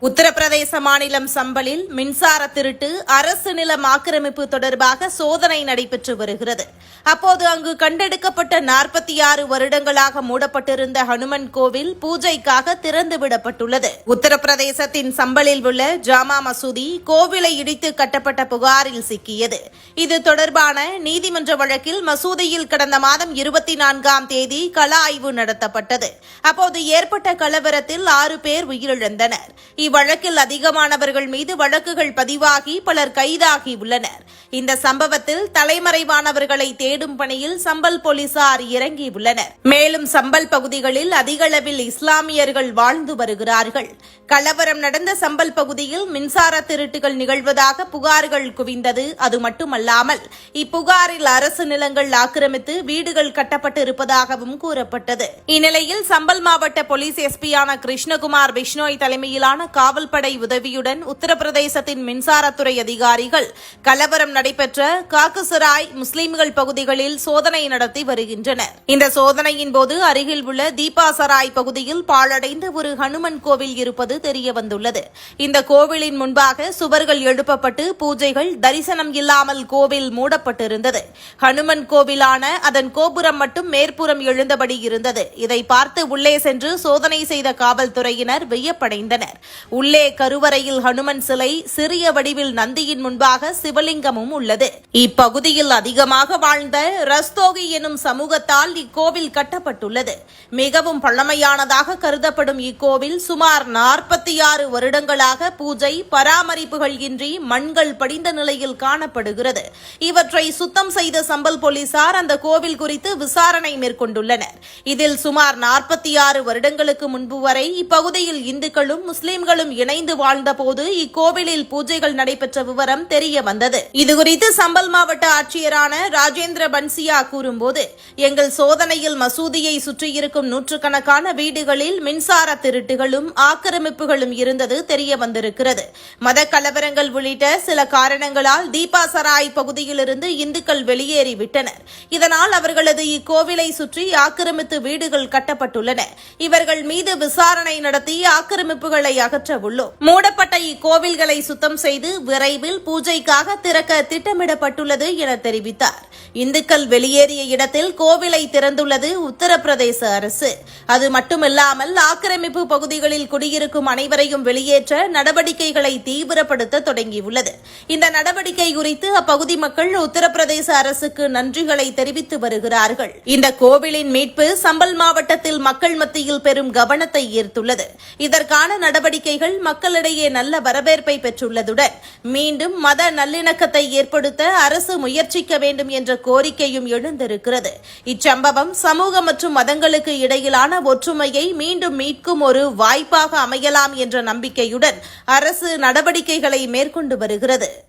உத்தரப்பிரதேச மாநிலம் சம்பலில் மின்சார திருட்டு, அரசு நிலம் ஆக்கிரமிப்பு தொடர்பாக சோதனை நடைபெற்று வருகிறது. அப்போது அங்கு கண்டெடுக்கப்பட்ட 46 வருடங்களாக மூடப்பட்டிருந்த ஹனுமன் கோவில் பூஜைக்காக திறந்துவிடப்பட்டுள்ளது. உத்தரப்பிரதேசத்தின் சம்பலில் உள்ள ஜாமா மசூதி கோவிலை இடித்து கட்டப்பட்ட புகாரில் சிக்கியது. இது தொடர்பான நீதிமன்ற வழக்கில் மசூதியில் கடந்த மாதம் 24ஆம் தேதி கள ஆய்வு நடத்தப்பட்டது. அப்போது ஏற்பட்ட கலவரத்தில் 6 பேர் உயிரிழந்தனர். இவ்வழக்கில் அதிகமானவர்கள் மீது வழக்குகள் பதிவாகி பலர் கைதாகி உள்ளனர். இந்த சம்பவத்தில் தலைமறைவானவர்களை தேடும் பணியில் சம்பல் போலீசார் இறங்கியுள்ளனர். மேலும் சம்பல் பகுதிகளில் அதிகளவில் இஸ்லாமியர்கள் வாழ்ந்து வருகிறார்கள். கலவரம் நடந்த சம்பல் பகுதியில் மின்சார திருட்டுகள் நிகழ்வதாக புகார்கள் குவிந்தது. அது மட்டுமல்லாமல் இப்புகாரில் அரசு நிலங்கள் ஆக்கிரமித்து வீடுகள் கட்டப்பட்டு இருப்பதாகவும் கூறப்பட்டது. இந்நிலையில் சம்பல் மாவட்ட போலீஸ் எஸ்பியான கிருஷ்ணகுமார் பிஷ்னோய் தலைமையிலான காவல்படை உதவியுடன் உத்தரப்பிரதேசத்தின் மின்சாரத்துறை அதிகாரிகள் கலவரம் நடைபெற்ற காக்குசராய் முஸ்லிம்கள் பகுதிகளில் சோதனை நடத்தி வருகின்றனர். இந்த சோதனையின் போது அருகில் உள்ள தீபாசராய் பகுதியில் பாழடைந்த ஒரு ஹனுமன் கோவில் இருப்பது தெரியவந்துள்ளது. இந்த கோவிலின் முன்பாக சுவர்கள் எழுப்பப்பட்டு பூஜைகள், தரிசனம் இல்லாமல் கோவில் மூடப்பட்டிருந்தது. ஹனுமன் கோவிலான அதன் கோபுரம் மட்டும் மேற்புறம் எழுந்தபடி இருந்தது. இதை பார்த்து உள்ளே சென்று சோதனை செய்த காவல்துறையினர் வியப்படைந்தனர். உள்ளே கருவறையில் ஹனுமன் சிலை, சிறிய வடிவில் நந்தியின் முன்பாக சிவலிங்கமும் உள்ளது. இப்பகுதியில் அதிகமாக வாழ்ந்த ரஸ்தோகி எனும் சமூகத்தால் இக்கோவில் கட்டப்பட்டுள்ளது. மிகவும் பழமையானதாக கருதப்படும் இக்கோவில் சுமார் 46 வருடங்களாக பூஜை, பராமரிப்புகள் இன்றி மண்கள் படிந்த நிலையில் காணப்படுகிறது. இவற்றை சுத்தம் செய்த சம்பல் போலீசார் அந்த கோவில் குறித்து விசாரணை மேற்கொண்டுள்ளனர். இதில் சுமார் 46 வருடங்களுக்கு முன்பு வரை இப்பகுதியில் இந்துக்களும் முஸ்லிம்களும் இணைந்து வாழ்ந்தபோது இக்கோவிலில் பூஜைகள் நடைபெற்ற விவரம் தெரிய வந்தது. இதுகுறித்து சம்பல் மாவட்ட ஆட்சியரான ராஜேந்திர பன்சியா கூறும்போது, எங்கள் சோதனையில் மசூதியை சுற்றியிருக்கும் நூற்றுக்கணக்கான வீடுகளில் மின்சார திருட்டுகளும் ஆக்கிரமிப்புகளும் இருந்தது தெரிய வந்திருக்கிறது. மத கலவரங்கள் உள்ளிட்ட சில காரணங்களால் தீபாசராய் பகுதியிலிருந்து இந்துக்கள் வெளியேறிவிட்டனர். இதனால் அவர்களது இக்கோவிலை சுற்றி ஆக்கிரமித்து வீடுகள் கட்டப்பட்டுள்ளன. இவர்கள் மீது விசாரணை நடத்தி ஆக்கிரமிப்புகளை அகற்ற உள்ளோம். மூடப்பட்ட இக்கோவில்களை சுத்தம் செய்து விரைவில் பூஜைக்காக திறக்க திட்டமிடப்பட்டுள்ளது என தெரிவித்தார். இந்துக்கள் வெளியேறிய இடத்தில் கோவிலை திறந்துள்ளது உத்தரப்பிரதேச அரசு. அது மட்டுமில்லாமல் ஆக்கிரமிப்பு பகுதிகளில் குடியிருக்கும் அனைவரையும் வெளியேற்ற நடவடிக்கைகளை தீவிரப்படுத்த தொடங்கியுள்ளது. இந்த நடவடிக்கை குறித்து அப்பகுதி மக்கள் உத்தரப்பிரதேச அரசுக்கு நன்றிகளை தெரிவித்து வருகிறார்கள். இந்த கோவிலின் மீட்பு சம்பல் மாவட்டத்தில் மக்கள் மத்தியில் பெரும் கவனத்தை ஈர்த்துள்ளது. இதற்கான நடவடிக்கைகள் மக்களிடையே நல்ல வரவேற்பை பெற்றுள்ளதுடன் மீண்டும் மத நல்லிணக்கத்தை ஏற்படுத்த அரசு முயற்சிக்க வேண்டும் என்ற கோரிக்கையும் எழுந்திருக்கிறது. இச்சம்பவம் சமூக மற்றும் மதங்களுக்கு இடையிலான ஒற்றுமையை மீண்டும் மீட்கும் ஒரு வாய்ப்பாக அமையலாம் என்ற நம்பிக்கையுடன் அரசு நடவடிக்கைகளை மேற்கொண்டு வருகிறது.